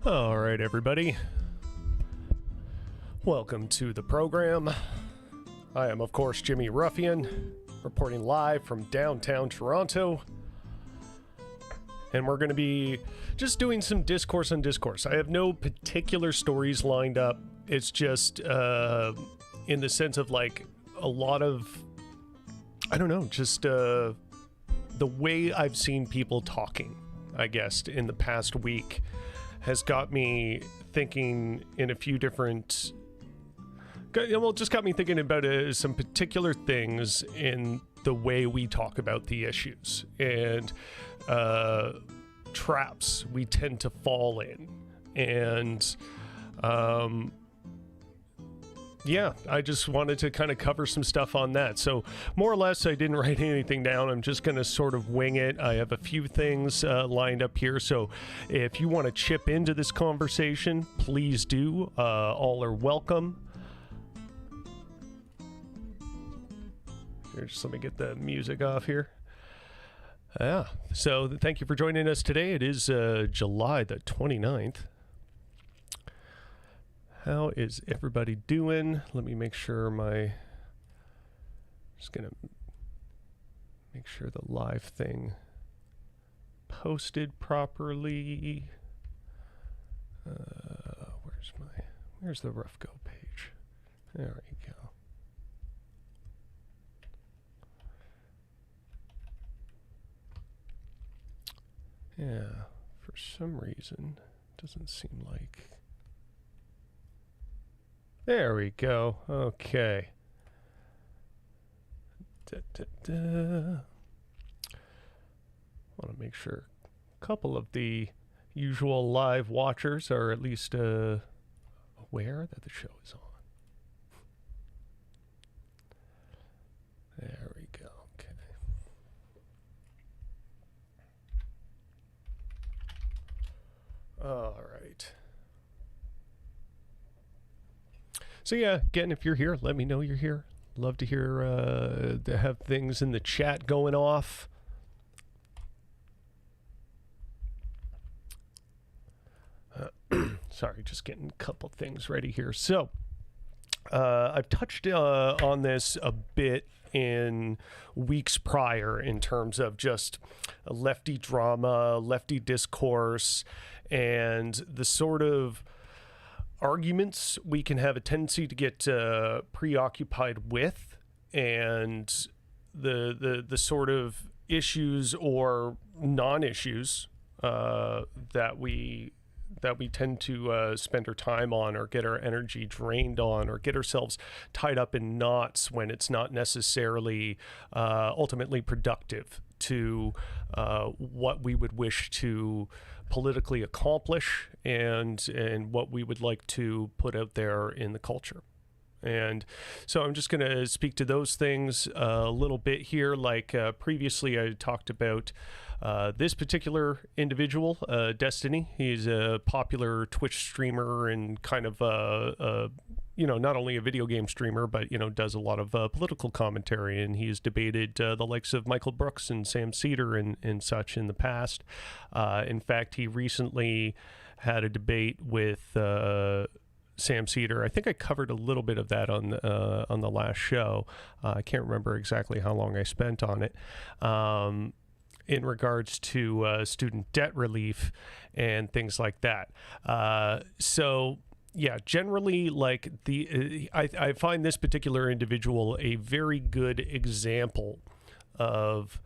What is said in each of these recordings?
All right, everybody. Welcome to the program. I am, of course, Jimmy Ruffian, reporting live from downtown Toronto. And we're going to be just doing some discourse on discourse. I have no particular stories lined up. It's just in the sense of like a lot of, I don't know, just the way I've seen people talking, I guess, in the past week has got me thinking in a few different, well, just got me thinking about some particular things in the way we talk about the issues and traps we tend to fall in. And yeah, I just wanted to kind of cover some stuff on that. So more or less, I didn't write anything down. I'm just going to sort of wing it. I have a few things lined up here. So if you want to chip into this conversation, please do. All are welcome. Here, just let me get the music off here. Yeah, so thank you for joining us today. It is July the 29th. How is everybody doing? Let me make sure just gonna make sure the live thing posted properly. Where's the rough go page? There we go. Yeah, for some reason, it doesn't seem like. There we go. Okay. Want to make sure a couple of the usual live watchers are at least aware that the show is on. There we go. Okay. All right. So yeah, again, if you're here, let me know you're here. Love to hear, to have things in the chat going off. Sorry, just getting a couple things ready here. So I've touched on this a bit in weeks prior in terms of just lefty drama, lefty discourse, and the sort of arguments we can have a tendency to get preoccupied with, and the sort of issues or non-issues that we tend to spend our time on, or get our energy drained on, or get ourselves tied up in knots when it's not necessarily ultimately productive to what we would wish to politically accomplish and what we would like to put out there in the culture. And so I'm just going to speak to those things a little bit here. Like previously I talked about this particular individual, Destiny. He's a popular Twitch streamer and kind of not only a video game streamer, but does a lot of political commentary, and he's debated the likes of Michael Brooks and Sam Cedar and such in the past. In fact, he recently had a debate with Sam Cedar. I think I covered a little bit of that on the last show. I can't remember exactly how long I spent on it. In regards to student debt relief and things like that. So yeah, generally, like I find this particular individual a very good example of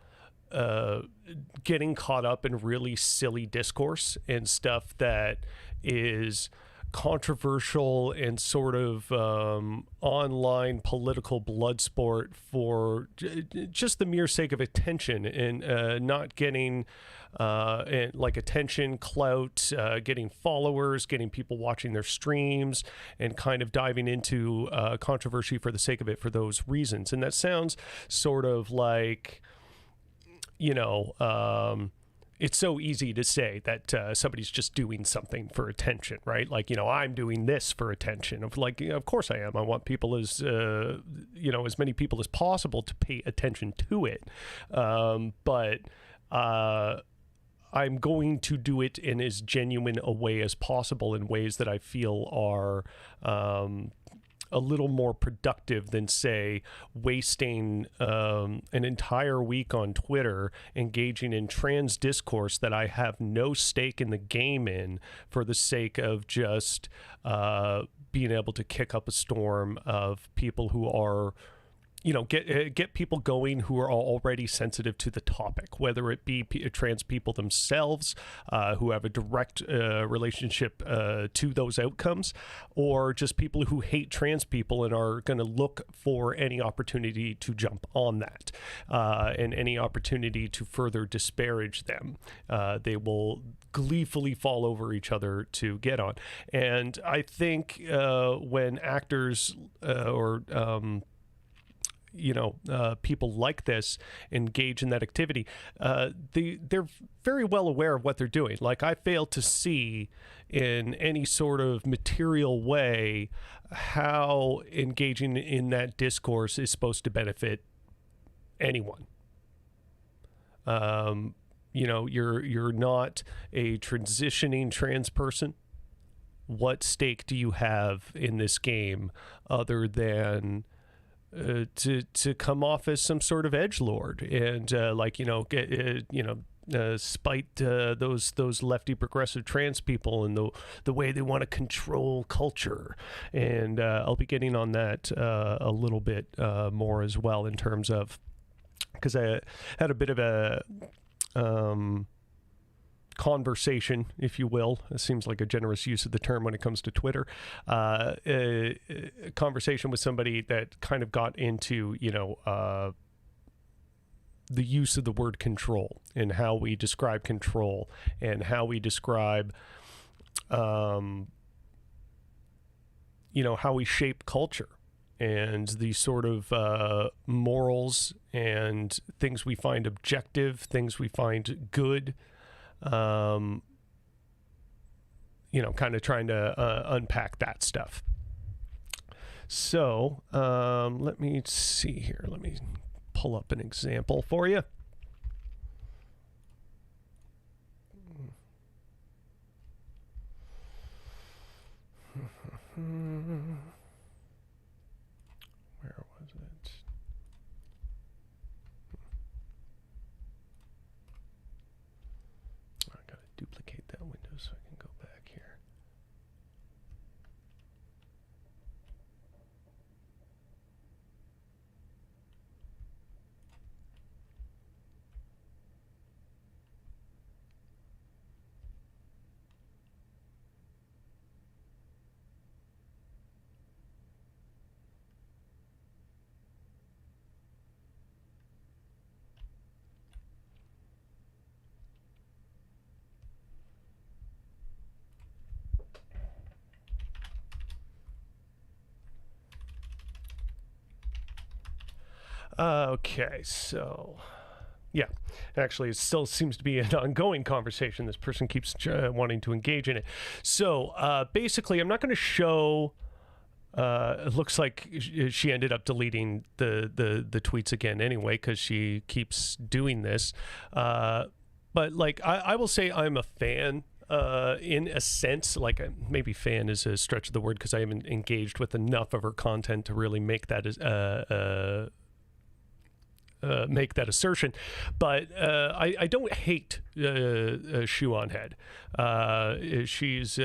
getting caught up in really silly discourse and stuff that is controversial and sort of online political blood sport for just the mere sake of attention, and not getting like attention, clout, getting followers, getting people watching their streams, and kind of diving into controversy for the sake of it for those reasons. And that sounds sort of like, it's so easy to say that somebody's just doing something for attention, right? Like, I'm doing this for attention. Of course I am. I want people as many people as possible to pay attention to it. But I'm going to do it in as genuine a way as possible, in ways that I feel are a little more productive than, say, wasting an entire week on Twitter engaging in trans discourse that I have no stake in the game in, for the sake of just being able to kick up a storm of people who are, get people going who are already sensitive to the topic, whether it be trans people themselves who have a direct relationship to those outcomes, or just people who hate trans people and are going to look for any opportunity to jump on that and any opportunity to further disparage them. They will gleefully fall over each other to get on. And I think when actors or people like this engage in that activity, they're very well aware of what they're doing. Like, I fail to see in any sort of material way how engaging in that discourse is supposed to benefit anyone. You're not a transitioning trans person. What stake do you have in this game other tany to come off as some sort of edgelord and spite those lefty progressive trans people and the way they want to control culture? And I'll be getting on that a little bit more as well, in terms of, because I had a bit of a conversation, if you will. It seems like a generous use of the term when it comes to Twitter. A conversation with somebody that kind of got into, the use of the word control, and how we describe control, and how we describe, how we shape culture, and the sort of morals and things we find objective, things we find good. Kind of trying to unpack that stuff. So let me see here. Let me pull up an example for you. Where was it? I gotta duplicate that window so I can go back here. Okay, so yeah, actually, it still seems to be an ongoing conversation. This person keeps wanting to engage in it. So basically, I'm not going to show. It looks like she ended up deleting the tweets again anyway, because she keeps doing this. But like, I will say I'm a fan. In a sense, like, maybe fan is a stretch of the word, because I haven't engaged with enough of her content to really make that assertion, but I don't hate Shoe on Head. She's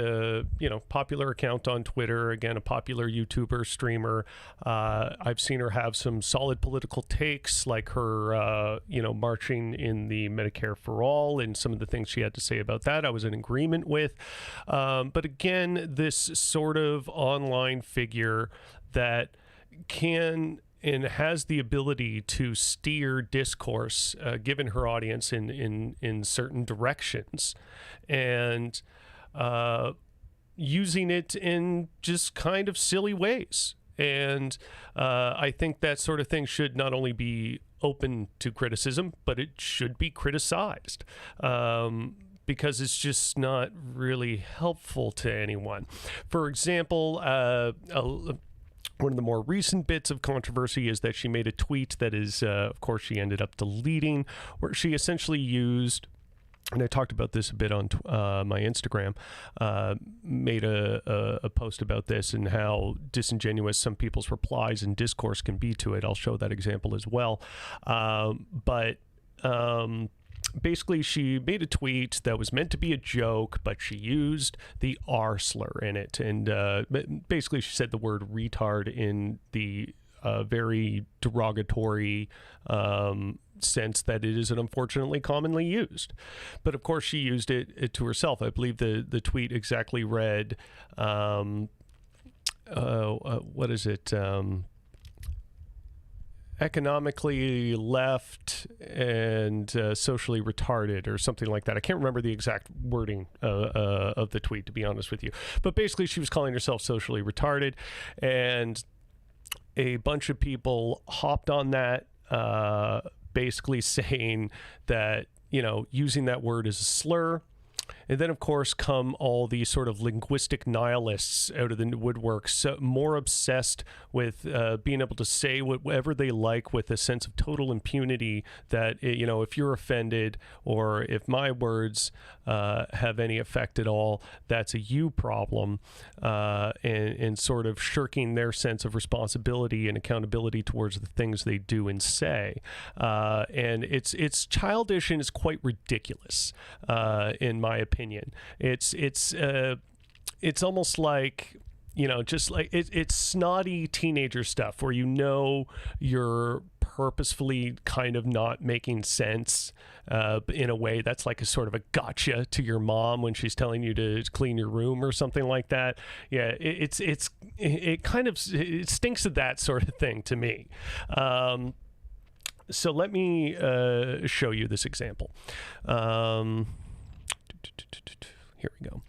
popular account on Twitter, again, a popular YouTuber, streamer. I've seen her have some solid political takes, like her marching in the Medicare for All, and some of the things she had to say about that I was in agreement with. But again, this sort of online figure that can and has the ability to steer discourse, given her audience, in certain directions, and using it in just kind of silly ways. And I think that sort of thing should not only be open to criticism, but it should be criticized. Because it's just not really helpful to anyone. For example, one of the more recent bits of controversy is that she made a tweet that is, of course, she ended up deleting, where she essentially used and I talked about this a bit on my Instagram, made a post about this and how disingenuous some people's replies and discourse can be to it. I'll show that example as well. Basically, she made a tweet that was meant to be a joke, but she used the R slur in it. And basically, she said the word retard in the very derogatory sense that it is unfortunately commonly used. But of course, she used it to herself. I believe the tweet exactly read, what is it? Economically left and socially retarded or something like that. I can't remember the exact wording of the tweet, to be honest with you. But basically, she was calling herself socially retarded, and a bunch of people hopped on that, basically saying that, using that word as a slur. And then, of course, come all these sort of linguistic nihilists out of the woodwork, so more obsessed with being able to say whatever they like with a sense of total impunity that, if you're offended or if my words have any effect at all, that's a you problem, and sort of shirking their sense of responsibility and accountability towards the things they do and say. And it's childish and it's quite ridiculous, in my opinion. It's almost like, just like it's snotty teenager stuff where you're purposefully kind of not making sense in a way that's like a sort of a gotcha to your mom when she's telling you to clean your room or something like that. Yeah, it stinks of that sort of thing to me. So let me show you this example. Here we go.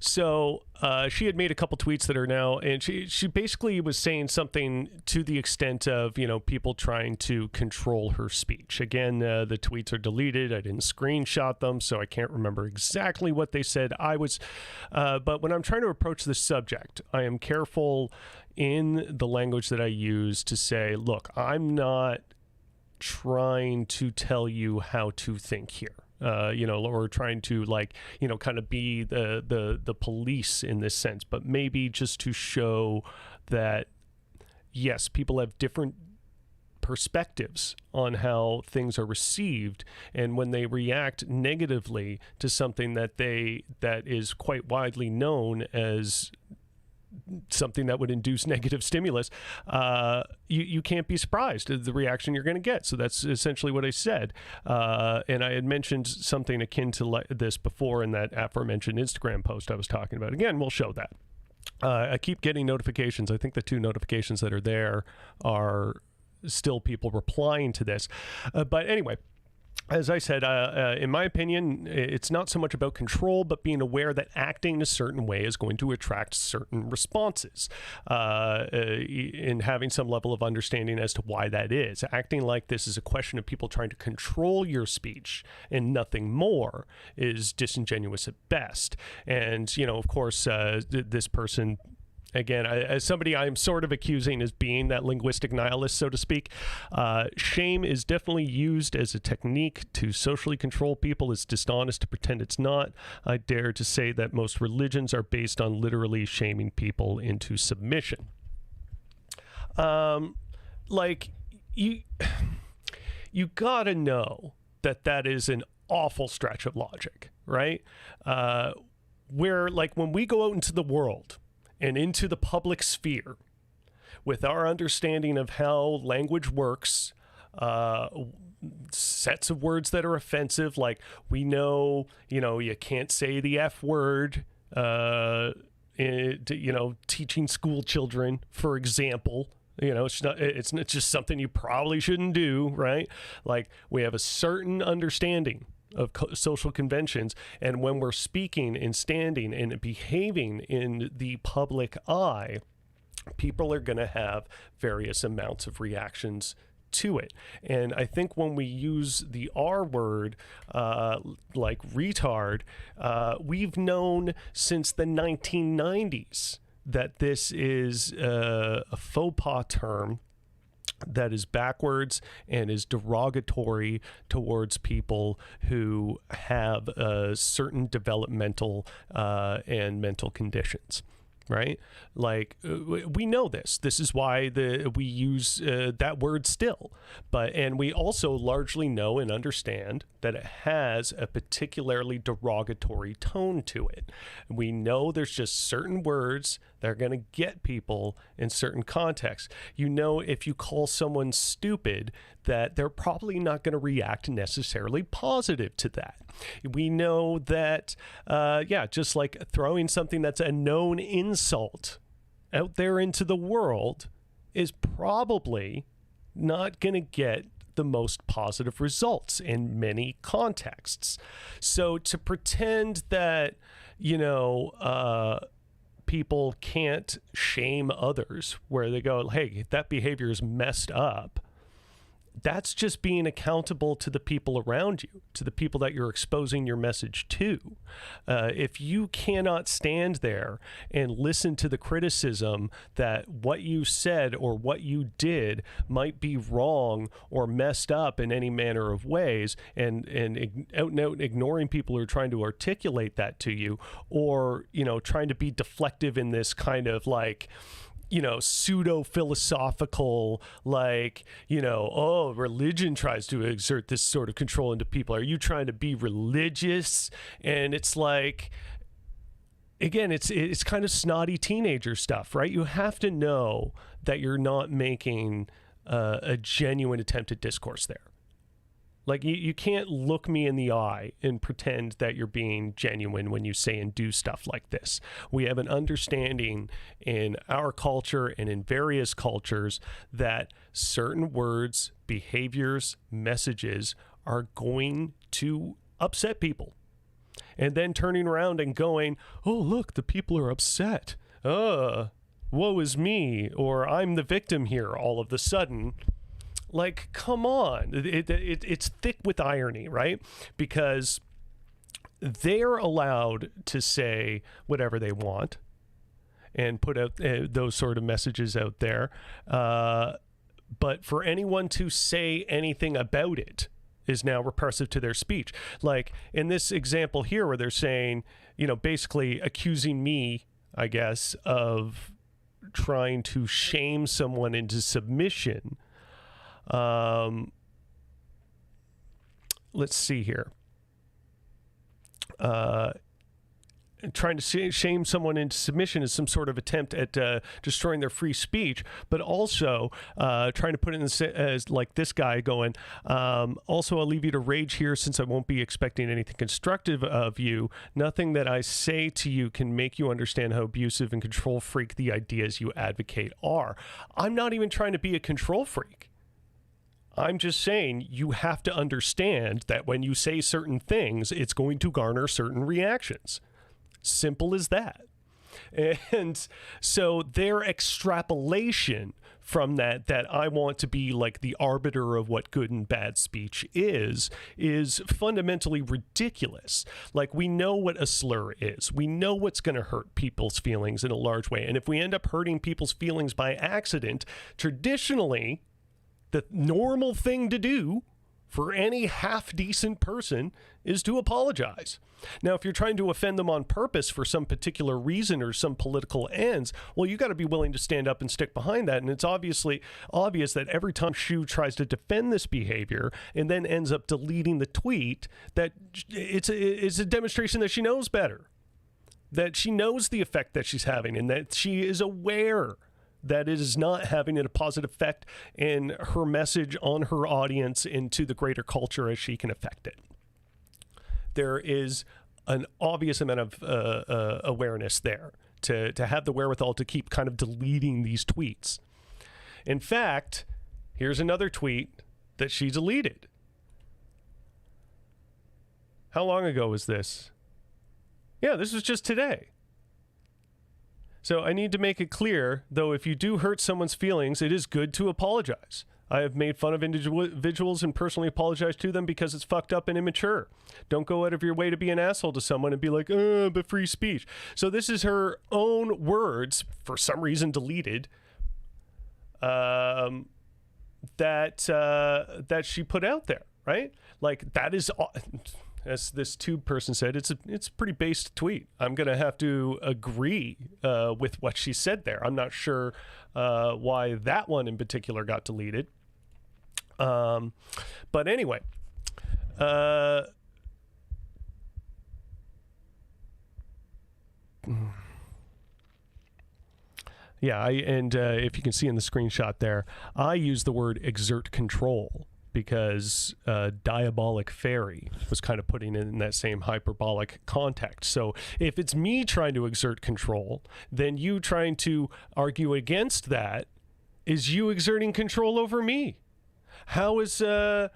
So she had made a couple tweets that are now, and she basically was saying something to the extent of, people trying to control her speech. Again, the tweets are deleted. I didn't screenshot them, so I can't remember exactly what they said. But when I'm trying to approach this subject, I am careful in the language that I use to say, look, I'm not trying to tell you how to think here. Or trying to kind of be the police in this sense, but maybe just to show that, yes, people have different perspectives on how things are received, and when they react negatively to something that is quite widely known as something that would induce negative stimulus, you can't be surprised at the reaction you're going to get. So that's essentially what I said. And I had mentioned something akin to this before in that aforementioned Instagram post I was talking about. Again, we'll show that. I keep getting notifications. I think the 2 notifications that are there are still people replying to this. But anyway, as I said, in my opinion, it's not so much about control, but being aware that acting a certain way is going to attract certain responses, and having some level of understanding as to why that is. Acting like this is a question of people trying to control your speech and nothing more is disingenuous at best. And, of course, this person, again, as somebody I'm sort of accusing as being that linguistic nihilist, so to speak, shame is definitely used as a technique to socially control people. It's dishonest to pretend it's not. I dare to say that most religions are based on literally shaming people into submission. You gotta know that is an awful stretch of logic, right? Where, when we go out into the world and into the public sphere, with our understanding of how language works, sets of words that are offensive, like we know, you can't say the F word, teaching school children, for example. It's just something you probably shouldn't do, right? Like, we have a certain understanding of social conventions, and when we're speaking and standing and behaving in the public eye, people are going to have various amounts of reactions to it. And I think when we use the R word, like retard, we've known since the 1990s that this is a faux pas term that is backwards and is derogatory towards people who have certain developmental and mental conditions. Right? Like, we know this. This is why we use that word still. And we also largely know and understand that it has a particularly derogatory tone to it. We know there's just certain words that are going to get people in certain contexts. You know, if you call someone stupid, that they're probably not going to react necessarily positive to that. We know that, just like throwing something that's a known insult out there into the world is probably not going to get the most positive results in many contexts. So to pretend that, people can't shame others where they go, hey, that behavior is messed up, that's just being accountable to the people around you, to the people that you're exposing your message to. If you cannot stand there and listen to the criticism that what you said or what you did might be wrong or messed up in any manner of ways, and out and out ignoring people who are trying to articulate that to you, or, trying to be deflective in this kind of like, pseudo-philosophical, religion tries to exert this sort of control into people. Are you trying to be religious? And it's like, again, it's kind of snotty teenager stuff, right? You have to know that you're not making a genuine attempt at discourse there. Like, you can't look me in the eye and pretend that you're being genuine when you say and do stuff like this. We have an understanding in our culture and in various cultures that certain words, behaviors, messages are going to upset people. And then turning around and going, oh, look, the people are upset. Woe is me, or I'm the victim here all of a sudden. Like, come on. It's thick with irony, right? Because they're allowed to say whatever they want and put out those sort of messages out there. But for anyone to say anything about it is now repressive to their speech. Like in this example here where they're saying, basically accusing me, I guess, of trying to shame someone into submission. Let's see here. Trying to shame someone into submission is some sort of attempt at destroying their free speech, but also trying to put it in as like this guy going, also, I'll leave you to rage here since I won't be expecting anything constructive of you. Nothing that I say to you can make you understand how abusive and control freak the ideas you advocate are. I'm not even trying to be a control freak. I'm just saying you have to understand that when you say certain things, it's going to garner certain reactions. Simple as that. And so their extrapolation from that I want to be like the arbiter of what good and bad speech is fundamentally ridiculous. Like, we know what a slur is. We know what's going to hurt people's feelings in a large way. And if we end up hurting people's feelings by accident, traditionally, the normal thing to do for any half-decent person is to apologize. Now, if you're trying to offend them on purpose for some particular reason or some political ends, well, you got to be willing to stand up and stick behind that. And it's obviously obvious that every time Shu tries to defend this behavior and then ends up deleting the tweet, that it's a demonstration that she knows better, that she knows the effect that she's having, and that she is aware that it is not having a positive effect in her message on her audience into the greater culture as she can affect it. There is an obvious amount of awareness there to have the wherewithal to keep kind of deleting these tweets. In fact, here's another tweet that she deleted. How long ago was this? Yeah, this was just today. So I need to make it clear, though, if you do hurt someone's feelings, it is good to apologize. I have made fun of individuals and personally apologized to them because it's fucked up and immature. Don't go out of your way to be an asshole to someone and be like, but free speech. So this is her own words, for some reason deleted, that she put out there, right? Like that is, as this tube person said, it's a pretty based tweet. I'm gonna have to agree with what she said there. I'm not sure why that one in particular got deleted. But anyway, yeah, if you can see in the screenshot there, I use the word exert control because diabolic fairy was kind of putting it in that same hyperbolic context. So if it's me trying to exert control, then you trying to argue against that is you exerting control over me. How is how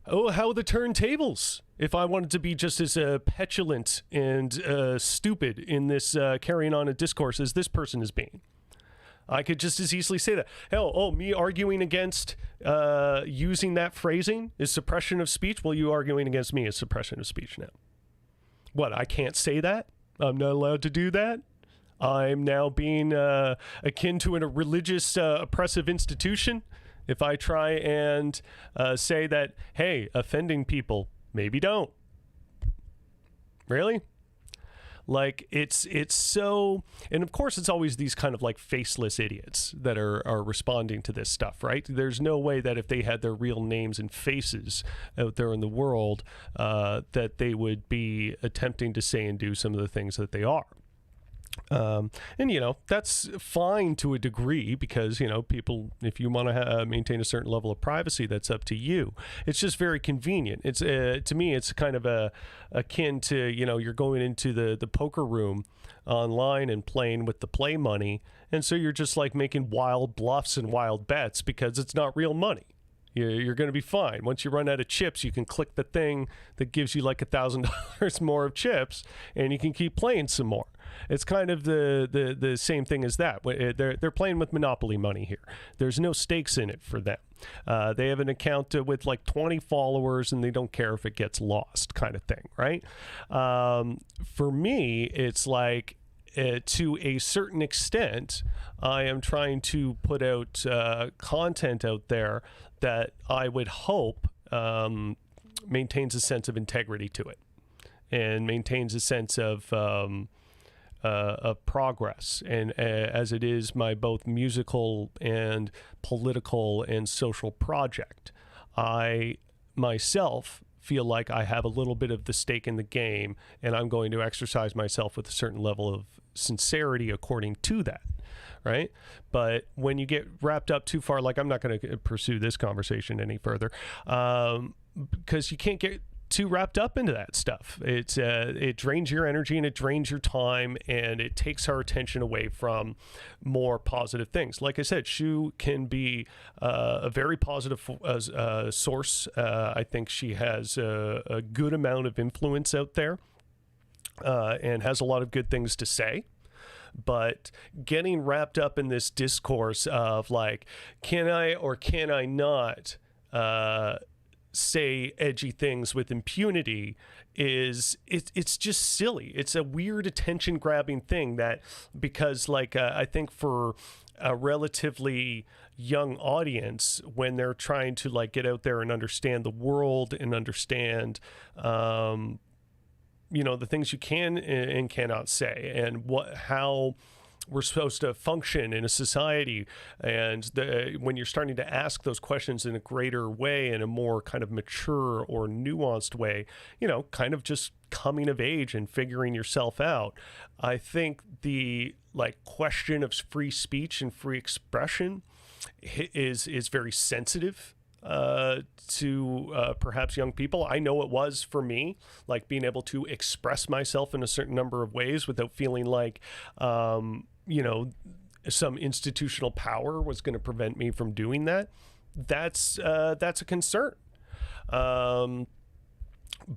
the turntables? If I wanted to be just as petulant and stupid in this carrying on a discourse as this person is being, I could just as easily say that. Hell, me arguing against using that phrasing is suppression of speech. Well, you arguing against me is suppression of speech now. What, I can't say that? I'm not allowed to do that? I'm now being akin to a religious oppressive institution? If I try and say that, hey, offending people, maybe don't. Really? Like it's so, and of course it's always these kind of like faceless idiots that are responding to this stuff, right? There's no way that if they had their real names and faces out there in the world that they would be attempting to say and do some of the things that they are. And that's fine to a degree because people, if you want to maintain a certain level of privacy, that's up to you. It's just very convenient. It's to me it's kind of akin to you're going into the poker room online and playing with the play money, and so you're just like making wild bluffs and wild bets because it's not real money. You're going to be fine. Once you run out of chips, you can click the thing that gives you like $1,000 more of chips, and you can keep playing some more. It's kind of the same thing as that. They're playing with Monopoly money here. There's no stakes in it for them. They have an account with like 20 followers, and they don't care if it gets lost, kind of thing, right? For me, it's like, to a certain extent, I am trying to put out content out there that I would hope maintains a sense of integrity to it and maintains a sense of progress. And as it is my both musical and political and social project, I myself feel like I have a little bit of the stake in the game, and I'm going to exercise myself with a certain level of sincerity according to that, right? But when you get wrapped up too far, like I'm not going to pursue this conversation any further, because you can't get too wrapped up into that stuff. It drains your energy and it drains your time, and it takes our attention away from more positive things. Like I said, Shu can be a very positive source. I think she has a good amount of influence out there and has a lot of good things to say. But getting wrapped up in this discourse of like, can I or can I not say edgy things with impunity it's just silly. It's a weird attention grabbing thing that, because like I think for a relatively young audience, when they're trying to like get out there and understand the world and understand the things you can and cannot say, and how we're supposed to function in a society, and when you're starting to ask those questions in a greater way, in a more kind of mature or nuanced way, kind of just coming of age and figuring yourself out, I think the like question of free speech and free expression is very sensitive to perhaps young people. I know it was for me, like being able to express myself in a certain number of ways without feeling like some institutional power was going to prevent me from doing that. That's a concern.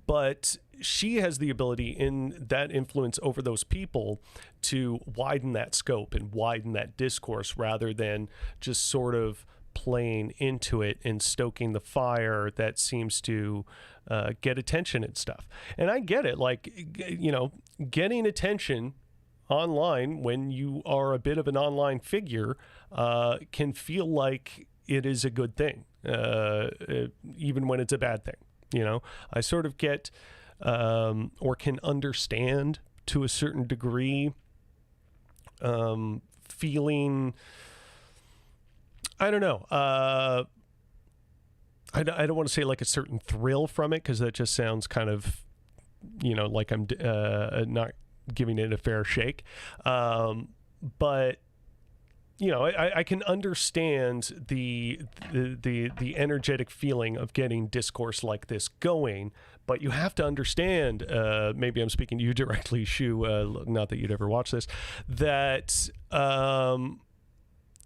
But she has the ability in that influence over those people to widen that scope and widen that discourse, rather than just sort of playing into it and stoking the fire that seems to get attention and stuff. And I get it, like, getting attention online when you are a bit of an online figure can feel like it is a good thing, even when it's a bad thing. You know, I sort of get or can understand to a certain degree feeling, I don't know, I don't want to say like a certain thrill from it, because that just sounds kind of, you know, like I'm not giving it a fair shake. But you know, I can understand the energetic feeling of getting discourse like this going, but you have to understand, maybe I'm speaking to you directly, Shu, not that you'd ever watch this, that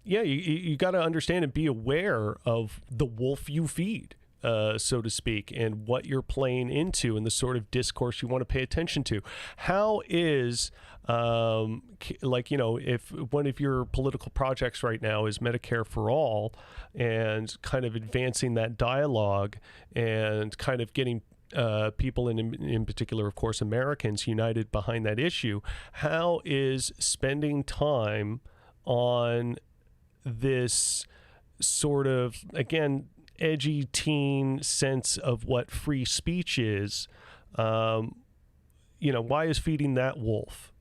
yeah, you got to understand and be aware of the wolf you feed, so to speak, and what you're playing into and the sort of discourse you want to pay attention to. How is, like, you know, if one of your political projects right now is Medicare for All and kind of advancing that dialogue and kind of getting people, in particular, of course, Americans, united behind that issue, how is spending time on this sort of, again, edgy teen sense of what free speech is, you know, why is feeding that wolf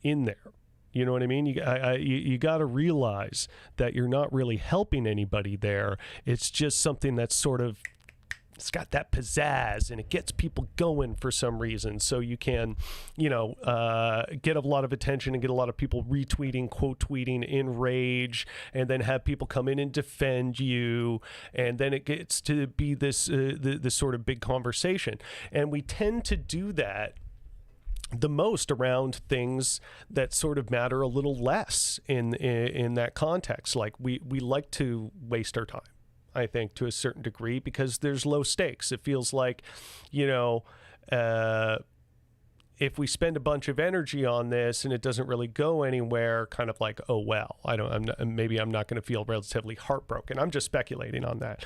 in there? You know what I mean? You got to realize that you're not really helping anybody there. It's just something that's sort of, it's got that pizzazz and it gets people going for some reason. So you can, you know, get a lot of attention and get a lot of people retweeting, quote tweeting in rage, and then have people come in and defend you. And then it gets to be this, this sort of big conversation. And we tend to do that the most around things that sort of matter a little less in that context. Like we like to waste our time, I think, to a certain degree, because there's low stakes. It feels like, you know, if we spend a bunch of energy on this and it doesn't really go anywhere, kind of like, oh, well, maybe I'm not going to feel relatively heartbroken. I'm just speculating on that.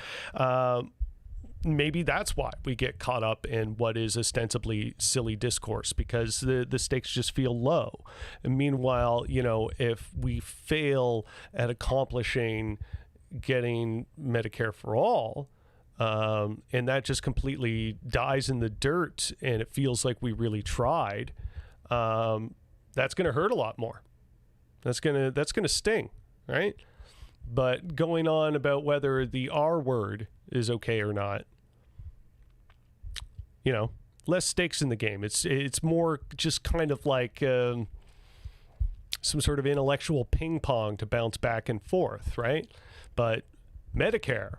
Maybe that's why we get caught up in what is ostensibly silly discourse, because the stakes just feel low. And meanwhile, you know, if we fail at accomplishing getting Medicare for All, and that just completely dies in the dirt and it feels like we really tried, that's going to hurt a lot more. That's going to sting, right? But going on about whether the R word is okay or not, you know, less stakes in the game. It's more just kind of like some sort of intellectual ping pong to bounce back and forth, right? But Medicare,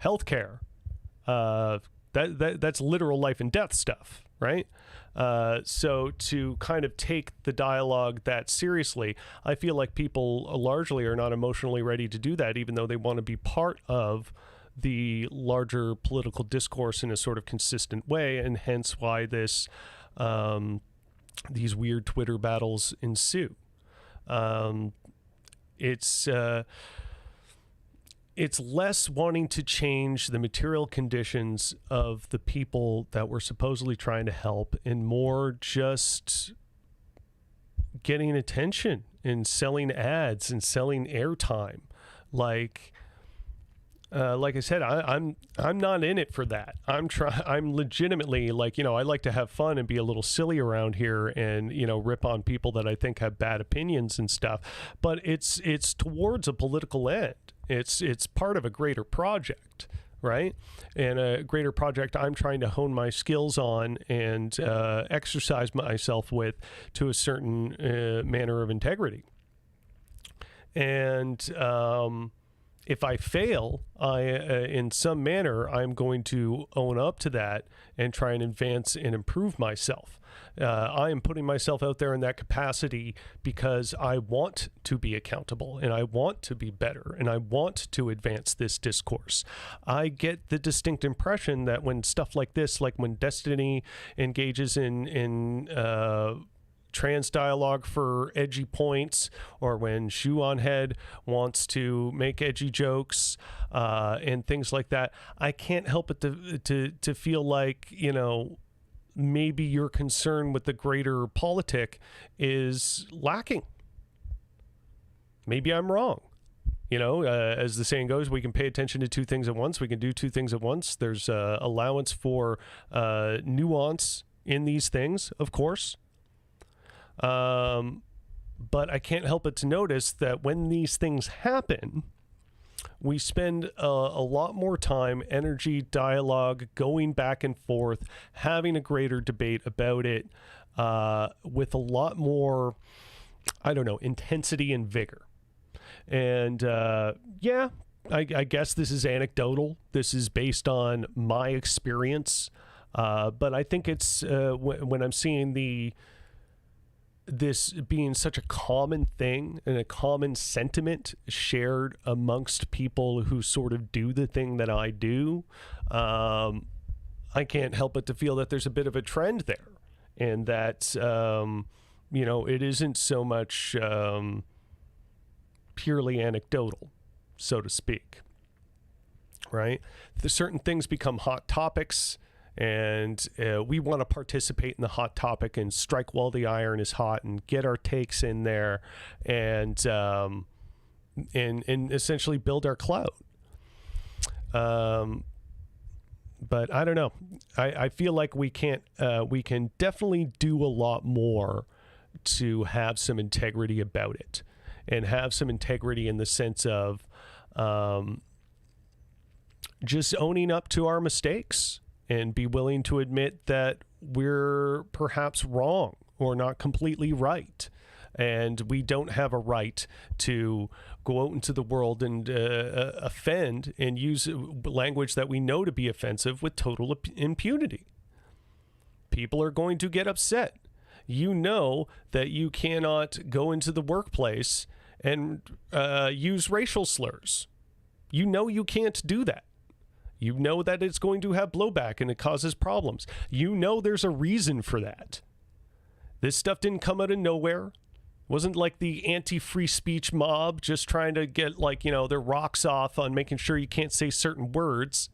healthcare, that's literal life and death stuff, right? So to kind of take the dialogue that seriously, I feel like people largely are not emotionally ready to do that, even though they want to be part of the larger political discourse in a sort of consistent way, and hence why this these weird Twitter battles ensue. It's less wanting to change the material conditions of the people that we're supposedly trying to help, and more just getting attention and selling ads and selling airtime. Like I said, I'm not in it for that. I'm legitimately, like, you know, I like to have fun and be a little silly around here and, you know, rip on people that I think have bad opinions and stuff. But it's towards a political end. It's part of a greater project, right? And a greater project I'm trying to hone my skills on and exercise myself with to a certain manner of integrity. And if I fail, in some manner, I'm going to own up to that and try and advance and improve myself. I am putting myself out there in that capacity because I want to be accountable and I want to be better and I want to advance this discourse. I get the distinct impression that when stuff like this, like when Destiny engages in trans dialogue for edgy points, or when Shoe on Head wants to make edgy jokes and things like that, I can't help but to feel like, you know, maybe your concern with the greater politic is lacking. Maybe I'm wrong. As the saying goes, we can pay attention to two things at once. We can do two things at once. There's allowance for nuance in these things, of course. But I can't help but to notice that when these things happen, we spend a lot more time, energy, dialogue, going back and forth, having a greater debate about it with a lot more, intensity and vigor. And I guess this is anecdotal. This is based on my experience. But I think it's when I'm seeing this being such a common thing and a common sentiment shared amongst people who sort of do the thing that I do, I can't help but to feel that there's a bit of a trend there, and that it isn't so much purely anecdotal, so to speak, right? Certain things become hot topics, and we want to participate in the hot topic and strike while the iron is hot and get our takes in there, and essentially build our clout. But I don't know. I feel like we can definitely do a lot more to have some integrity about it, and have some integrity in the sense of just owning up to our mistakes and be willing to admit that we're perhaps wrong or not completely right. And we don't have a right to go out into the world and offend and use language that we know to be offensive with total impunity. People are going to get upset. You know that you cannot go into the workplace and use racial slurs. You know you can't do that. You know that it's going to have blowback and it causes problems. You know there's a reason for that. This stuff didn't come out of nowhere. It wasn't like the anti-free speech mob just trying to get their rocks off on making sure you can't say certain words.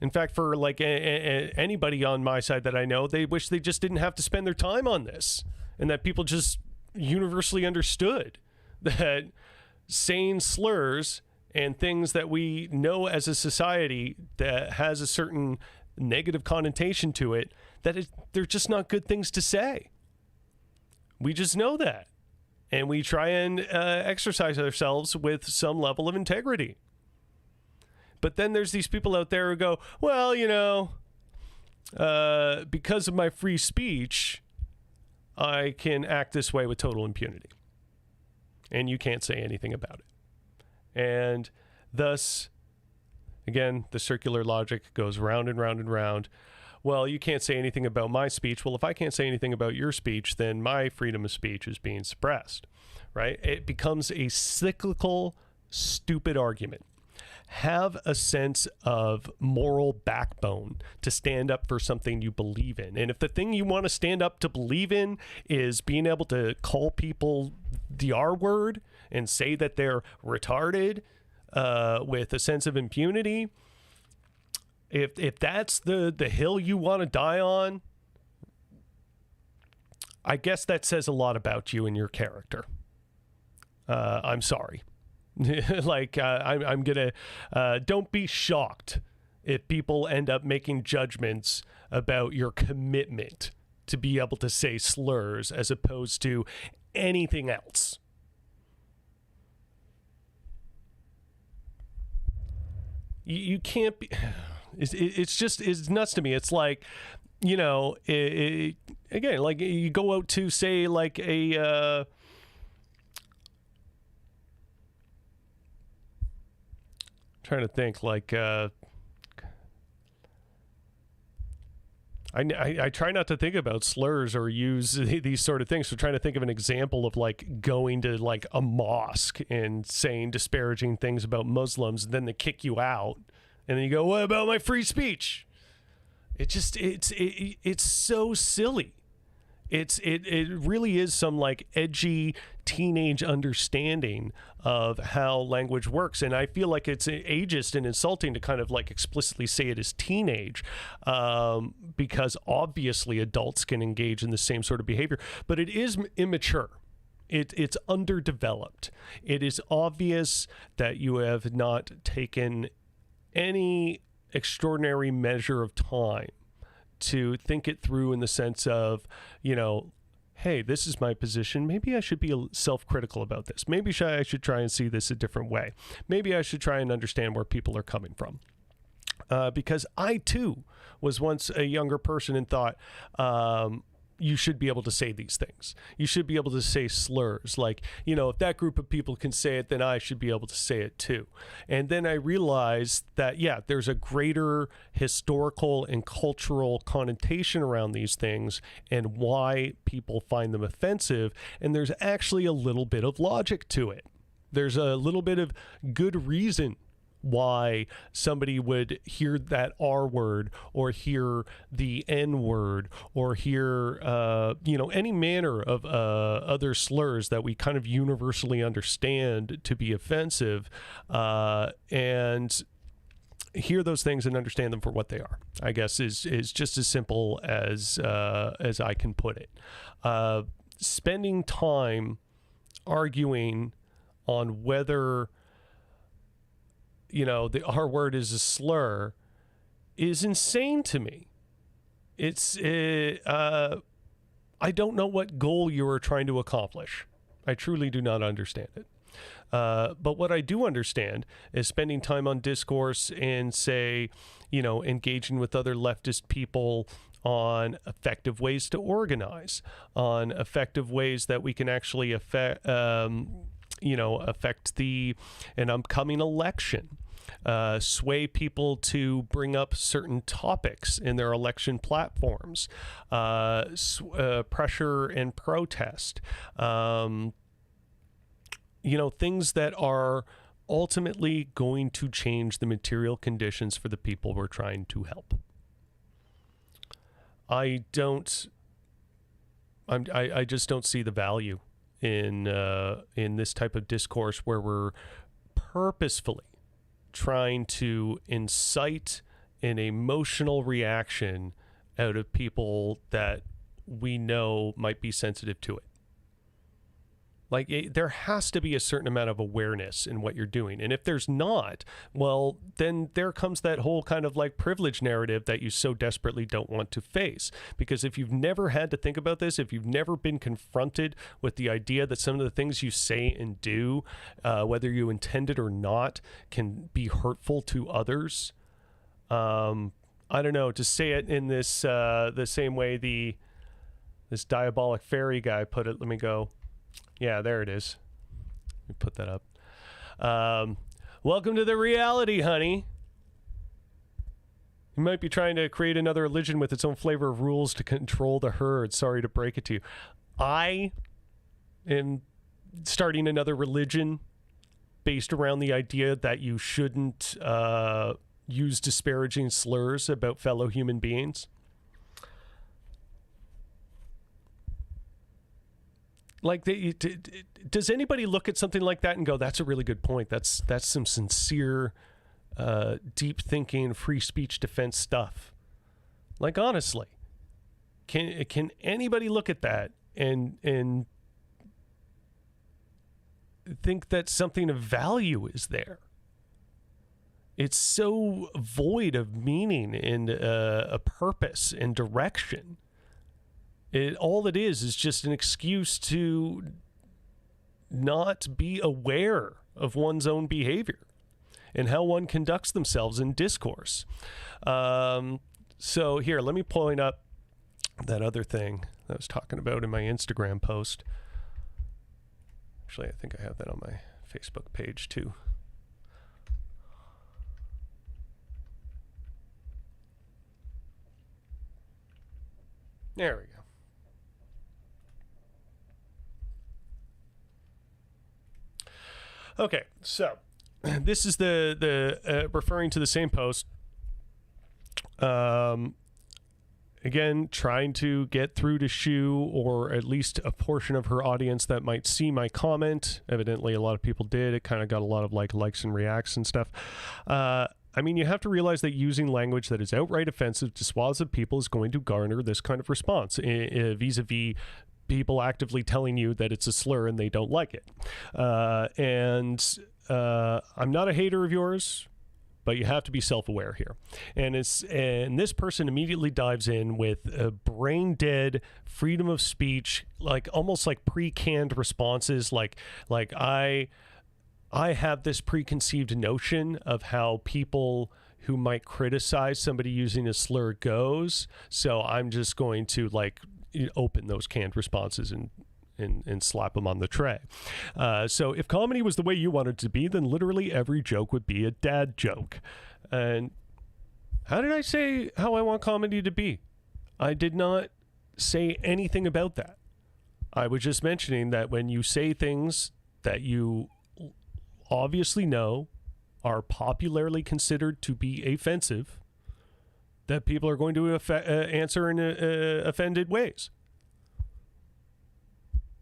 In fact, for anybody on my side that I know, they wish they just didn't have to spend their time on this, and that people just universally understood that saying slurs and things that we know as a society that has a certain negative connotation to it, they're just not good things to say. We just know that. And we try and exercise ourselves with some level of integrity. But then there's these people out there who go, well, because of my free speech, I can act this way with total impunity. And you can't say anything about it. And thus, again, the circular logic goes round and round and round. Well, you can't say anything about my speech. Well, if I can't say anything about your speech, then my freedom of speech is being suppressed, right? It becomes a cyclical, stupid argument. Have a sense of moral backbone to stand up for something you believe in. And if the thing you want to stand up to believe in is being able to call people the R word and say that they're retarded with a sense of impunity, if that's the hill you want to die on, I guess that says a lot about you and your character. I'm sorry. I'm gonna don't be shocked if people end up making judgments about your commitment to be able to say slurs as opposed to anything else. You can't be. It's nuts to me. It's like, again, like you go out to say like a trying to think like I try not to think about slurs or use these sort of things. So trying to think of an example of like going to like a mosque and saying disparaging things about Muslims, and then they kick you out, and then you go, "What about my free speech?" It's so silly. It really is some like edgy teenage understanding of how language works, and I feel like it's ageist and insulting to kind of like explicitly say it as teenage, because obviously adults can engage in the same sort of behavior, but it is immature. It's underdeveloped. It is obvious that you have not taken any extraordinary measure of time to think it through in the sense of, hey, this is my position. Maybe I should be self-critical about this. Maybe I should try and see this a different way. Maybe I should try and understand where people are coming from. Because I, too, was once a younger person and thought, you should be able to say these things. You should be able to say slurs. Like, if that group of people can say it, then I should be able to say it too. And then I realized that, there's a greater historical and cultural connotation around these things and why people find them offensive. And there's actually a little bit of logic to it. There's a little bit of good reason why somebody would hear that R word or hear the N word or hear, any manner of other slurs that we kind of universally understand to be offensive, and hear those things and understand them for what they are, I guess is just as simple as I can put it. Spending time arguing on whether the R word is a slur is insane to me. I don't know what goal you are trying to accomplish. I truly do not understand it. But what I do understand is spending time on Discourse and engaging with other leftist people on effective ways to organize, on effective ways that we can actually affect an upcoming election, sway people to bring up certain topics in their election platforms, pressure and protest, things that are ultimately going to change the material conditions for the people we're trying to help. I just don't see the value in this type of discourse where we're purposefully trying to incite an emotional reaction out of people that we know might be sensitive to it. Like, there has to be a certain amount of awareness in what you're doing. And if there's not, well, then there comes that whole kind of like privilege narrative that you so desperately don't want to face. Because if you've never had to think about this, if you've never been confronted with the idea that some of the things you say and do, whether you intend it or not, can be hurtful to others, I don't know, to say it in this the same way this diabolic fairy guy put it. Let me go. Yeah, there it is. Let me put that up. Welcome to the reality, honey. You might be trying to create another religion with its own flavor of rules to control the herd. Sorry to break it to you. I am starting another religion based around the idea that you shouldn't use disparaging slurs about fellow human beings. Like, does anybody look at something like that and go, that's a really good point. That's some sincere, deep thinking, free speech defense stuff. Like, honestly, can anybody look at that and think that something of value is there? It's so void of meaning and a purpose and direction. All it is just an excuse to not be aware of one's own behavior and how one conducts themselves in discourse. So here, let me point up that other thing that I was talking about in my Instagram post. Actually, I think I have that on my Facebook page too. There we go. Okay, so this is the referring to the same post. Again, trying to get through to Shu, or at least a portion of her audience that might see my comment. Evidently, a lot of people did. It kind of got a lot of likes and reacts and stuff. I mean, you have to realize that using language that is outright offensive to swaths of people is going to garner this kind of response vis-a-vis people actively telling you that it's a slur and they don't like it. I'm not a hater of yours, but you have to be self-aware here. And this person immediately dives in with a brain dead freedom of speech, like almost like pre-canned responses, like I have this preconceived notion of how people who might criticize somebody using a slur goes, so I'm just going to open those canned responses and slap them on the tray. So if comedy was the way you wanted it to be, then literally every joke would be a dad joke. And how did I say how I want comedy to be? I did not say anything about that. I was just mentioning that when you say things that you obviously know are popularly considered to be offensive, that people are going to answer in offended ways.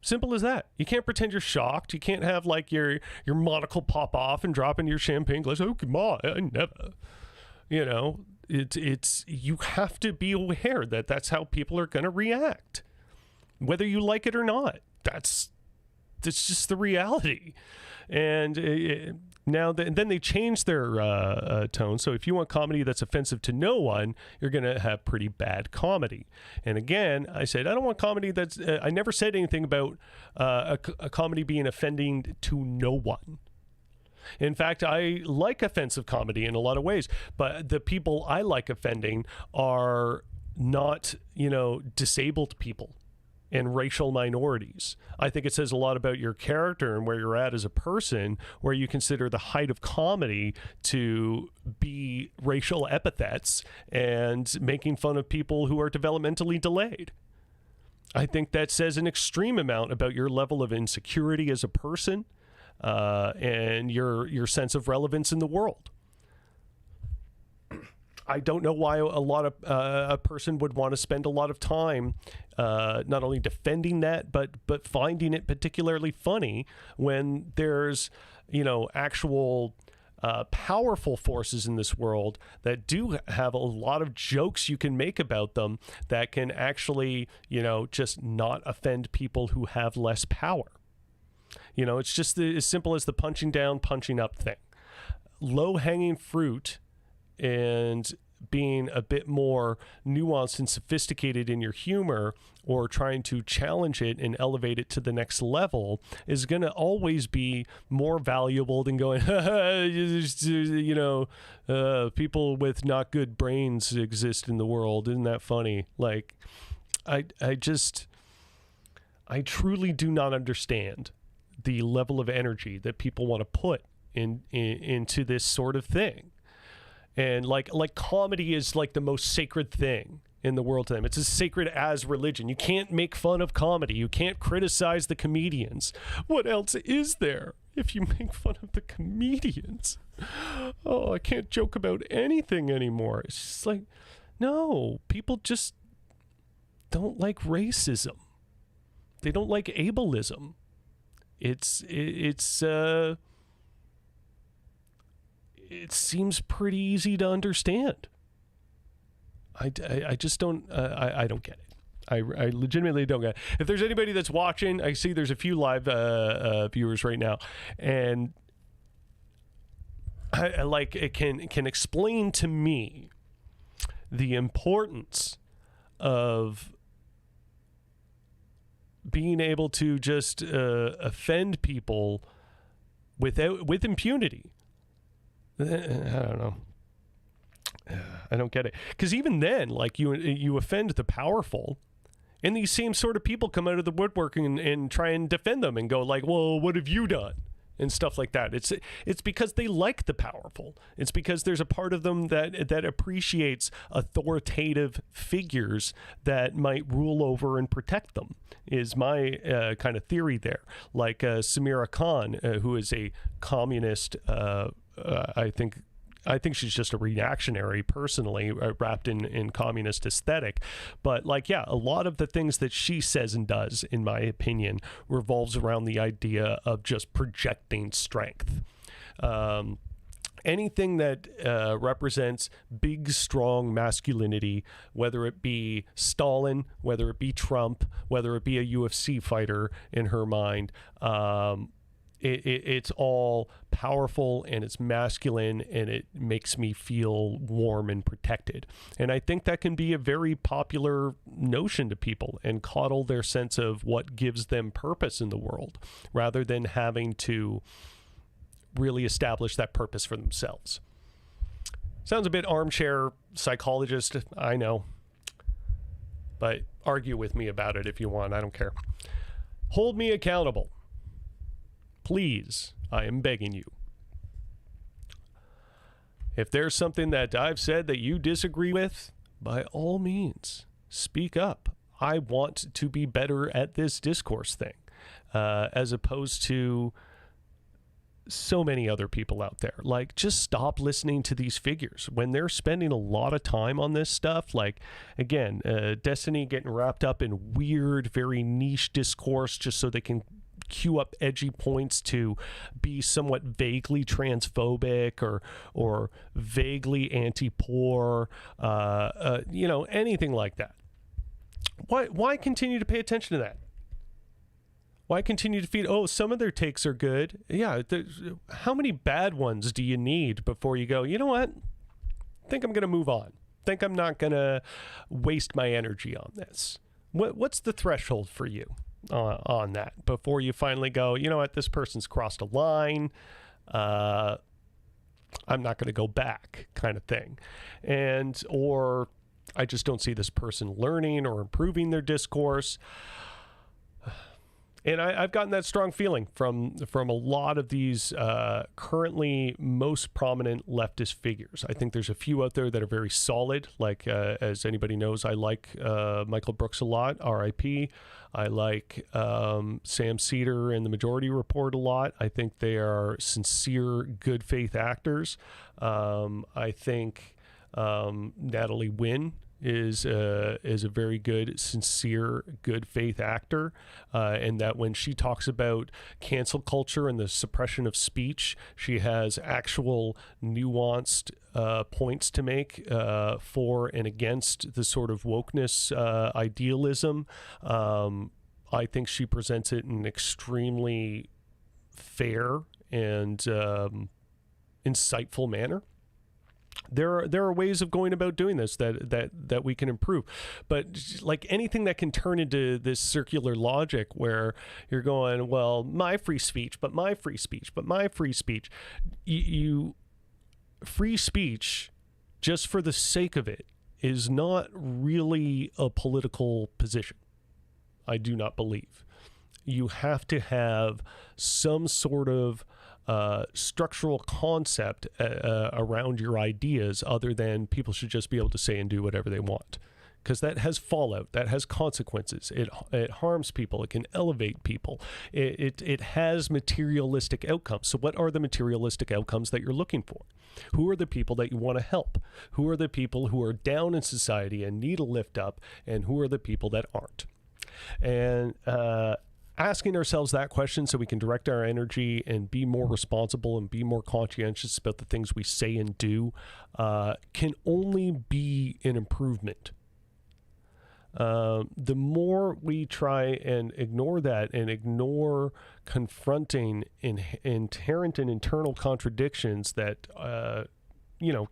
Simple as that. You can't pretend you're shocked. You can't have your monocle pop off and drop into your champagne glass. Oh, come on, I never. It's you have to be aware that that's how people are going to react, whether you like it or not. That's just the reality. And then they change their tone. So if you want comedy that's offensive to no one, you're going to have pretty bad comedy. And again, I said, I don't want comedy that's, I never said anything about a comedy being offending to no one. In fact, I like offensive comedy in a lot of ways, but the people I like offending are not, disabled people and racial minorities. I think it says a lot about your character and where you're at as a person, where you consider the height of comedy to be racial epithets and making fun of people who are developmentally delayed. I think that says an extreme amount about your level of insecurity as a person, and your sense of relevance in the world. I don't know why a person would want to spend a lot of time not only defending that, but finding it particularly funny when there's, actual powerful forces in this world that do have a lot of jokes you can make about them that can actually, just not offend people who have less power. It's just as simple as the punching down, punching up thing. Low-hanging fruit and being a bit more nuanced and sophisticated in your humor, or trying to challenge it and elevate it to the next level, is going to always be more valuable than going, people with not good brains exist in the world. Isn't that funny? I truly do not understand the level of energy that people want to put into this sort of thing. And like comedy is like the most sacred thing in the world to them. It's as sacred as religion. You can't make fun of comedy. You can't criticize the comedians. What else is there if you make fun of the comedians? Oh, I can't joke about anything anymore. It's just like, no, people just don't like racism. They don't like ableism. It seems pretty easy to understand. I just don't, I don't get it. I legitimately don't get it. If there's anybody that's watching, I see there's a few live viewers right now, and I like it can explain to me the importance of being able to just offend people with impunity. I don't know. I don't get it. Because even then, like, you offend the powerful, and these same sort of people come out of the woodworking and try and defend them and go like, well, what have you done? And stuff like that. It's because they like the powerful. It's because there's a part of them that appreciates authoritative figures that might rule over and protect them, is my kind of theory there. Like Samira Khan, who is a communist, I think she's just a reactionary, personally, wrapped in communist aesthetic. But, like, yeah, a lot of the things that she says and does, in my opinion, revolves around the idea of just projecting strength. anything that represents big, strong masculinity, whether it be Stalin, whether it be Trump, whether it be a UFC fighter in her mind, it's all powerful and it's masculine and it makes me feel warm and protected. And I think that can be a very popular notion to people and coddle their sense of what gives them purpose in the world rather than having to really establish that purpose for themselves. Sounds a bit armchair psychologist, I know, but argue with me about it if you want. I don't care. Hold me accountable. Please, I am begging you. If there's something that I've said that you disagree with, by all means, speak up. I want to be better at this discourse thing, as opposed to so many other people out there. Like, just stop listening to these figures when they're spending a lot of time on this stuff. Like, again, Destiny getting wrapped up in weird, very niche discourse just so they can queue up edgy points to be somewhat vaguely transphobic or vaguely anti-poor, anything like that. Why continue to pay attention to that? Why continue to feed? Oh, some of their takes are good. Yeah. How many bad ones do you need before you go, you know what? I think I'm going to move on. Think I'm not going to waste my energy on this. What's the threshold for you on that before you finally go, you know what? This person's crossed a line. I'm not going to go back, kind of thing. Or I just don't see this person learning or improving their discourse. And I've gotten that strong feeling from a lot of these currently most prominent leftist figures. I think there's a few out there that are very solid. Like, as anybody knows, I like Michael Brooks a lot, R.I.P. I like Sam Cedar and the Majority Report a lot. I think they are sincere, good faith actors. I think Natalie Wynn is a very good, sincere, good faith actor, and that when she talks about cancel culture and the suppression of speech, she has actual nuanced points to make for and against the sort of wokeness idealism. I think she presents it in an extremely fair and insightful manner. There are ways of going about doing this that we can improve, but like anything that can turn into this circular logic where you're going, well, my free speech, but my free speech, but my free speech, you free speech just for the sake of it is not really a political position. I do not believe. You have to have some sort of structural concept around your ideas other than people should just be able to say and do whatever they want, because that has fallout, that has consequences. It harms people. It can elevate people. It has materialistic outcomes. So what are the materialistic outcomes that you're looking for? Who are the people that you want to help? Who are the people who are down in society and need a lift up, and who are the people that aren't? And asking ourselves that question so we can direct our energy and be more responsible and be more conscientious about the things we say and do can only be an improvement. The more we try and ignore that and ignore confronting inherent and internal contradictions that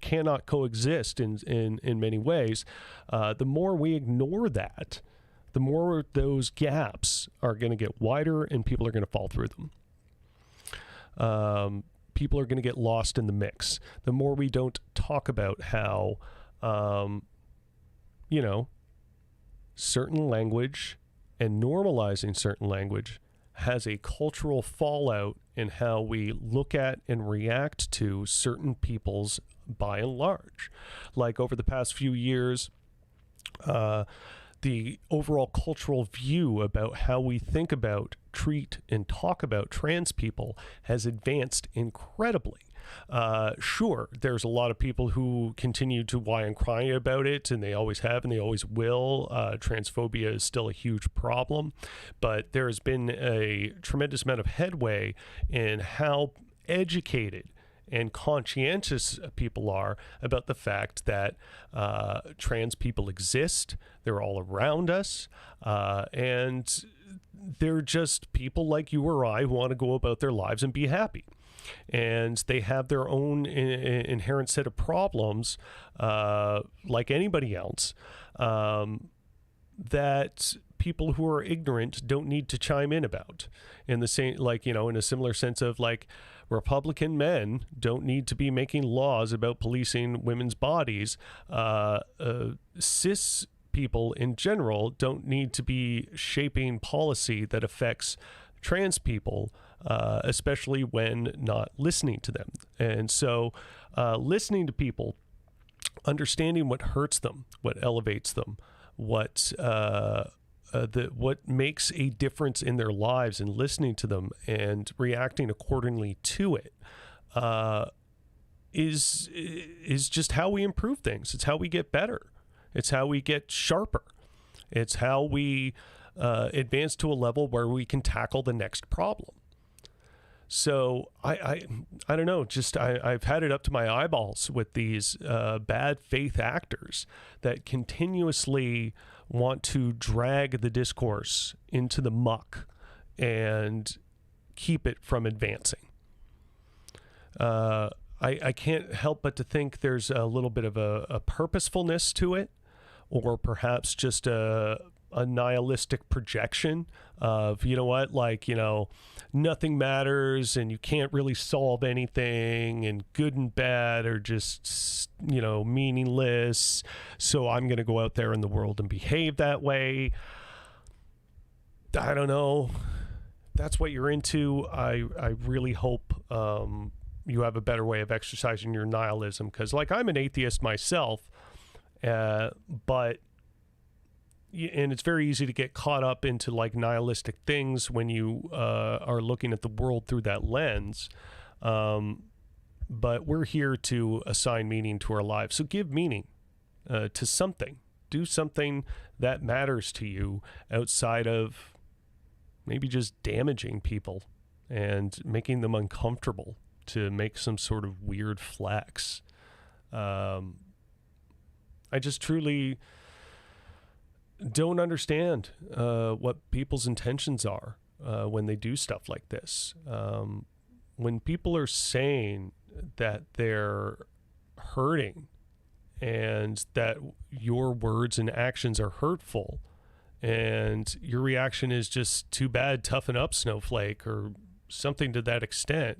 cannot coexist in many ways, the more we ignore that, the more those gaps are going to get wider and people are going to fall through them. People are going to get lost in the mix. The more we don't talk about how, certain language and normalizing certain language has a cultural fallout in how we look at and react to certain peoples by and large. Like over the past few years, the overall cultural view about how we think about, treat, and talk about trans people has advanced incredibly. Sure, there's a lot of people who continue to whine and cry about it, and they always have and they always will. Transphobia is still a huge problem, but there has been a tremendous amount of headway in how educated and conscientious people are about the fact that trans people exist. They're all around us, and they're just people like you or I who want to go about their lives and be happy. And they have their own inherent set of problems, like anybody else, that people who are ignorant don't need to chime in about. In the same, like, you know, in a similar sense of like, Republican men don't need to be making laws about policing women's bodies. Cis people in general don't need to be shaping policy that affects trans people, especially when not listening to them. And so listening to people, understanding what hurts them, what elevates them, what makes a difference in their lives, and listening to them and reacting accordingly to it is just how we improve things. It's how we get better. It's how we get sharper. It's how we advance to a level where we can tackle the next problem. So I don't know, just I've had it up to my eyeballs with these bad faith actors that continuously want to drag the discourse into the muck and keep it from advancing. I can't help but to think there's a little bit of a purposefulness to it, or perhaps just a nihilistic projection of, you know what, like, you know, nothing matters and you can't really solve anything, and good and bad are just, you know, meaningless. So I'm going to go out there in the world and behave that way. I don't know. That's what you're into. I really hope you have a better way of exercising your nihilism, because, like, I'm an atheist myself, but and it's very easy to get caught up into like nihilistic things when you are looking at the world through that lens. But we're here to assign meaning to our lives. So give meaning to something. Do something that matters to you outside of maybe just damaging people and making them uncomfortable to make some sort of weird flex. I just truly don't understand what people's intentions are when they do stuff like this. When people are saying that they're hurting and that your words and actions are hurtful, and your reaction is just too bad, toughen up, snowflake, or something to that extent,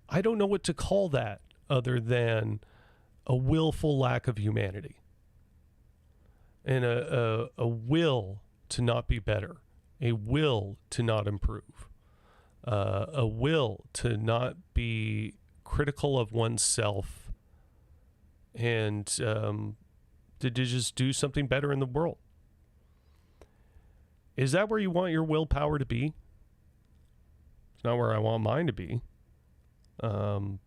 I don't know what to call that other than a willful lack of humanity. And a will to not be better, a will to not improve, a will to not be critical of oneself, and to just do something better in the world. Is that where you want your willpower to be? It's not where I want mine to be. It's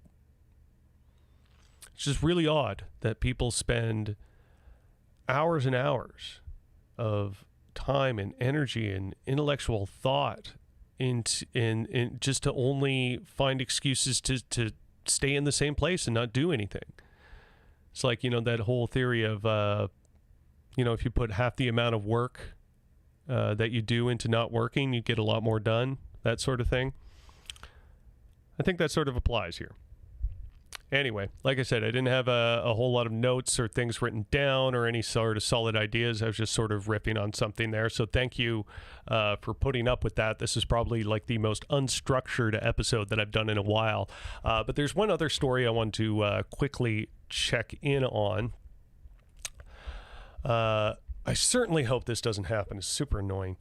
just really odd that people spend hours and hours of time and energy and intellectual thought in just to only find excuses to stay in the same place and not do anything. It's like, you know, that whole theory of, you know, if you put half the amount of work that you do into not working, you get a lot more done, that sort of thing. I think that sort of applies here. Anyway, like I said, I didn't have a whole lot of notes or things written down or any sort of solid ideas. I was just sort of riffing on something there. So thank you for putting up with that. This is probably like the most unstructured episode that I've done in a while. But there's one other story I want to quickly check in on. I certainly hope this doesn't happen. It's super annoying.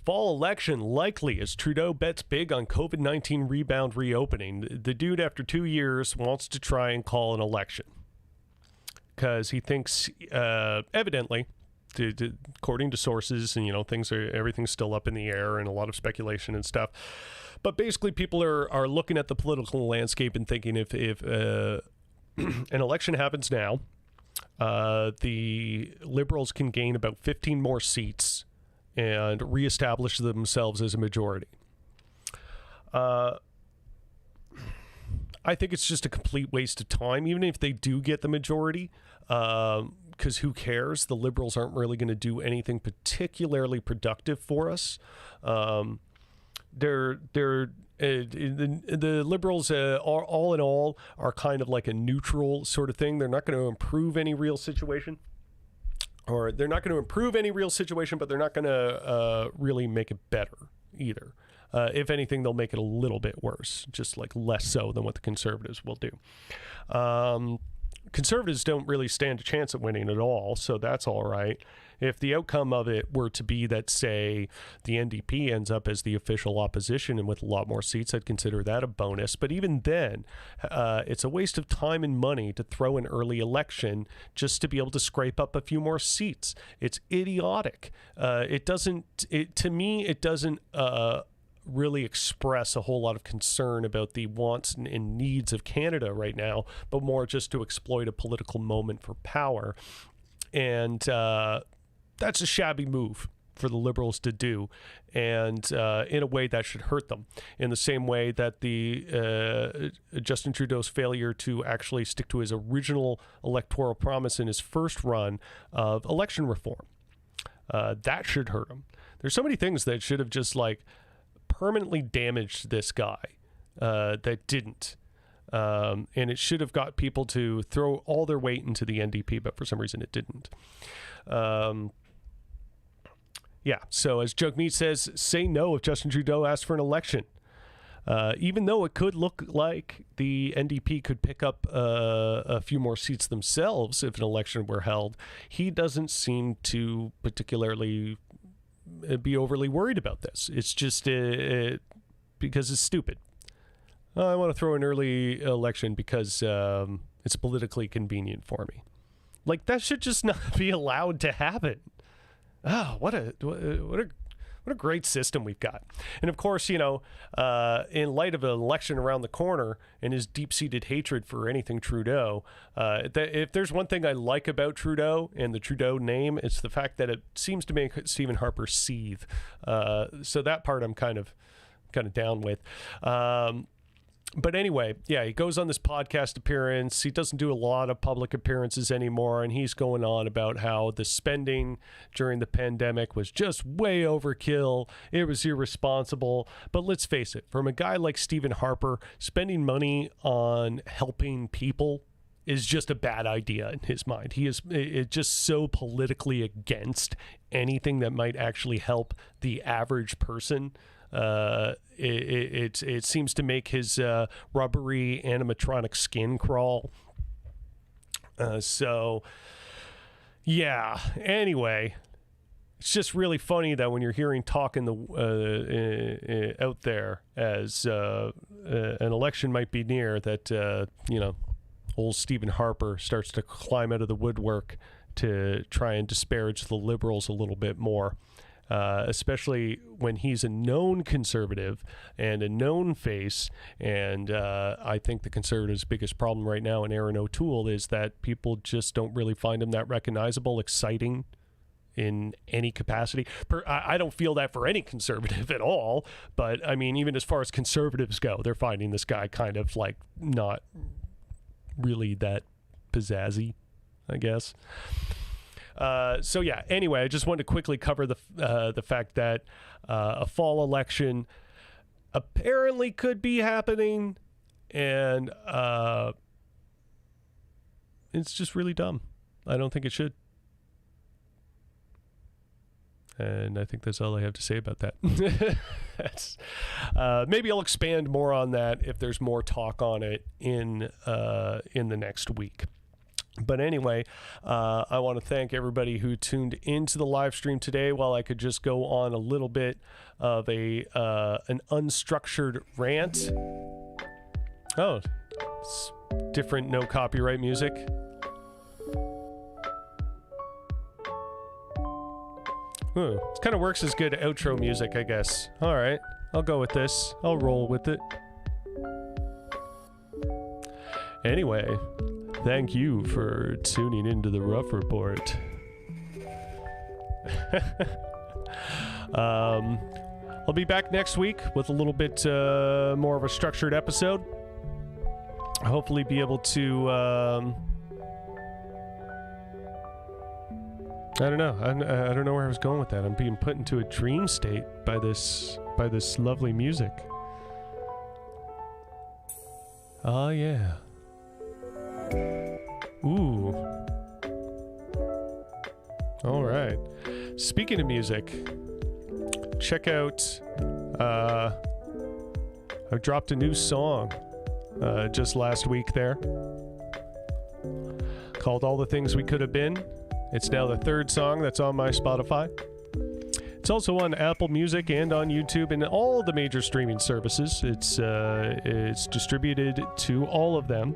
Fall election likely as Trudeau bets big on COVID-19 rebound reopening. The dude, after 2 years, wants to try and call an election because he thinks, evidently, according to sources, and, you know, everything's still up in the air and a lot of speculation and stuff. But basically, people are looking at the political landscape and thinking if an election happens now, the Liberals can gain about 15 more seats and reestablish themselves as a majority. I think it's just a complete waste of time, even if they do get the majority, because who cares? The Liberals aren't really going to do anything particularly productive for us. The Liberals, are, all in all, are kind of like a neutral sort of thing. They're not going to improve any real situation. Or they're not going to improve any real situation, but they're not going to really make it better either. If anything, they'll make it a little bit worse, just like less so than what the Conservatives will do. Conservatives don't really stand a chance at winning at all, so that's all right. If the outcome of it were to be that, say, the NDP ends up as the official opposition and with a lot more seats, I'd consider that a bonus. But even then, it's a waste of time and money to throw an early election just to be able to scrape up a few more seats. It's idiotic. To me, it doesn't really express a whole lot of concern about the wants and needs of Canada right now, but more just to exploit a political moment for power. And that's a shabby move for the Liberals to do, and in a way that should hurt them, in the same way that the Justin Trudeau's failure to actually stick to his original electoral promise in his first run of election reform. That should hurt him. There's so many things that should have just permanently damaged this guy that didn't. And it should have got people to throw all their weight into the NDP, but for some reason it didn't. Yeah, so as Jugmeat says, say no if Justin Trudeau asks for an election. Even though it could look like the NDP could pick up a few more seats themselves if an election were held, he doesn't seem to particularly be overly worried about this. It's just because it's stupid. I want to throw an early election because it's politically convenient for me. That should just not be allowed to happen. Oh, what a great system we've got. And of course, in light of an election around the corner and his deep-seated hatred for anything Trudeau, if there's one thing I like about Trudeau and the Trudeau name, it's the fact that it seems to make Stephen Harper seethe. So that part I'm kind of down with. But anyway, yeah, he goes on this podcast appearance. He doesn't do a lot of public appearances anymore, and he's going on about how the spending during the pandemic was just way overkill. It was irresponsible. But let's face it, from a guy like Stephen Harper, spending money on helping people is just a bad idea in his mind. He is just so politically against anything that might actually help the average person. It seems to make his rubbery animatronic skin crawl. So, yeah. Anyway, it's just really funny that when you're hearing talk in the out there as an election might be near, that old Stephen Harper starts to climb out of the woodwork to try and disparage the Liberals a little bit more. Especially when he's a known conservative and a known face. And I think the Conservatives' biggest problem right now in Aaron O'Toole is that people just don't really find him that recognizable, exciting in any capacity. I don't feel that for any conservative at all. But, I mean, even as far as conservatives go, they're finding this guy kind of not really that pizzazzy, I guess. So yeah, anyway, I just wanted to quickly cover the fact that a fall election apparently could be happening, and it's just really dumb. I don't think it should. And I think that's all I have to say about that. Maybe I'll expand more on that if there's more talk on it in the next week. But anyway, I want to thank everybody who tuned into the live stream today. While I could just go on a little bit of an unstructured rant. Oh, it's different, no copyright music. Ooh, it kind of works as good outro music, I guess. All right, I'll go with this. I'll roll with it. Anyway, thank you for tuning into the Rough Report. I'll be back next week with a little bit more of a structured episode. Hopefully be able to... I don't know. I don't know where I was going with that. I'm being put into a dream state by this lovely music. Oh, yeah. Ooh. All right. Speaking of music, check out... I've dropped a new song just last week there called All the Things We Could Have Been. It's now the third song that's on my Spotify. It's also on Apple Music and on YouTube and all the major streaming services. It's distributed to all of them.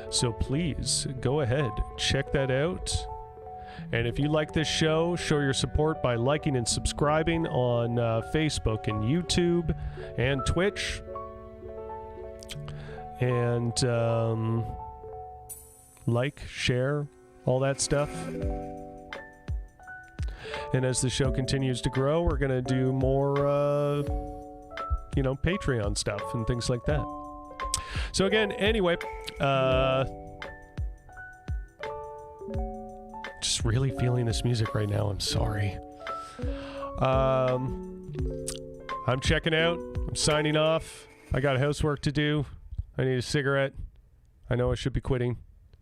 So please go ahead, check that out. And if you like this show, show your support by liking and subscribing on Facebook and YouTube and Twitch. And like, share, all that stuff. And as the show continues to grow, we're going to do more, Patreon stuff and things like that. So again, anyway, just really feeling this music right now. I'm sorry. I'm checking out. I'm signing off. I got housework to do. I need a cigarette. I know I should be quitting.